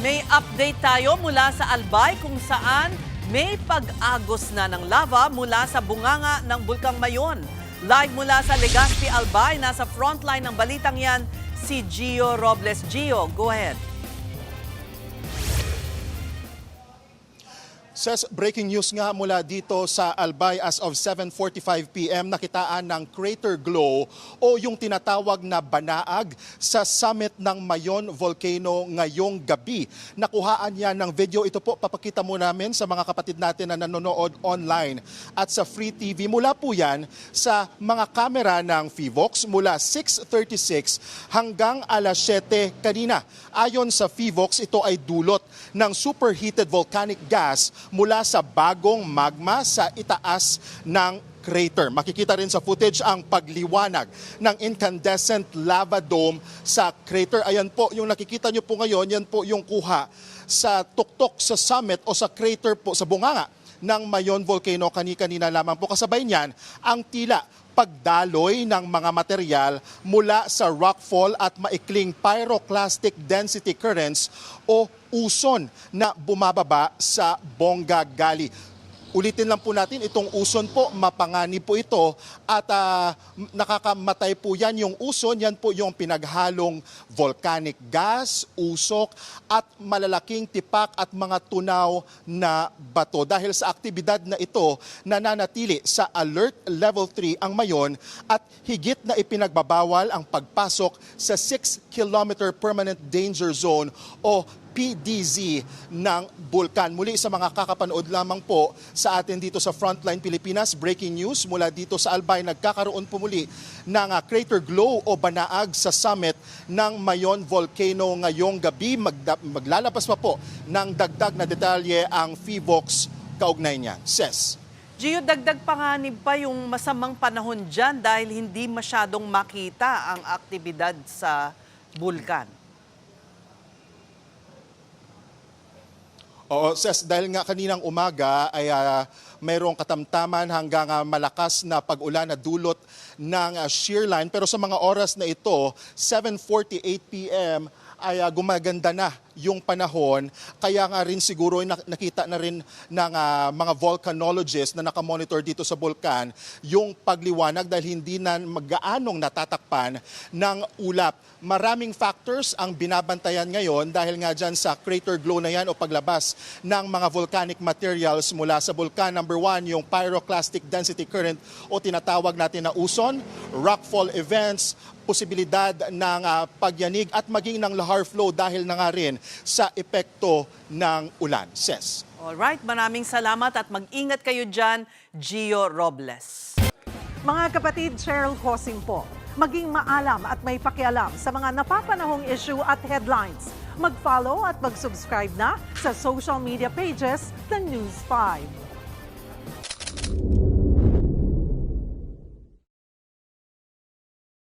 May update tayo mula sa Albay kung saan may pag-agos na ng lava mula sa bunganga ng Bulkang Mayon. Live mula sa Legazpi, Albay, nasa frontline ng balitang yan, si Gio Robles. Gio, go ahead. Says breaking news nga mula dito sa Albay as of 7:45 PM, nakitaan ng crater glow o yung tinatawag na banaag sa summit ng Mayon Volcano ngayong gabi. Nakuhaan yan ng video. Ito po, papakita mo namin sa mga kapatid natin na nanonood online at sa Free TV. Mula po yan sa mga kamera ng FIVOX mula 6:36 hanggang alas 7 kanina. Ayon sa FIVOX, ito ay dulot ng superheated volcanic gas mula sa bagong magma sa itaas ng crater. Makikita rin sa footage ang pagliwanag ng incandescent lava dome sa crater. Ayan po, yung nakikita nyo po ngayon, yan po yung kuha sa tuktok sa summit o sa crater po, sa bunganga ng Mayon Volcano. Kanina lamang po. Kasabay niyan, ang tila pagdaloy ng mga material mula sa rockfall at maikling pyroclastic density currents o uson na bumababa sa Bonga Gali. Ulitin lang po natin, itong uson po, mapanganib po ito at nakakamatay po yan. Yung uson, yan po yung pinaghalong volcanic gas, usok at malalaking tipak at mga tunaw na bato. Dahil sa aktibidad na ito, nananatili sa alert level 3 ang Mayon at higit na ipinagbabawal ang pagpasok sa 6-kilometer permanent danger zone o PDZ ng bulkan. Muli sa mga kakapanood lamang po sa atin dito sa Frontline Pilipinas, breaking news mula dito sa Albay, nagkakaroon po muli ng crater glow o banaag sa summit ng Mayon Volcano ngayong gabi. Maglalabas pa po ng dagdag na detalye ang FIVOX kaugnay niya. Ses. Gio, dagdag panganib pa yung masamang panahon dyan dahil hindi masyadong makita ang aktibidad sa bulkan. Oo, Ses, dahil nga kaninang umaga ay mayroong katamtaman hanggang malakas na pag-ulan na dulot ng shear line. Pero sa mga oras na ito, 7:48 PM, ay gumaganda na yung panahon. Kaya nga rin siguro nakita na rin ng mga volcanologists na nakamonitor dito sa bulkan yung pagliwanag dahil hindi na magaanong natatakpan ng ulap. Maraming factors ang binabantayan ngayon dahil nga dyan sa crater glow na yan o paglabas ng mga volcanic materials mula sa bulkan. Number 1, yung pyroclastic density current o tinatawag natin na uson, rockfall events, posibilidad ng pagyanig at maging ng lahar flow dahil na nga rin sa epekto ng ulan. Ses. Alright, maraming salamat at mag-ingat kayo dyan, Gio Robles. Mga kapatid, Cheryl Cosing po. Maging maalam at may pakialam sa mga napapanahong issue at headlines. Mag-follow at mag-subscribe na sa social media pages ng News 5.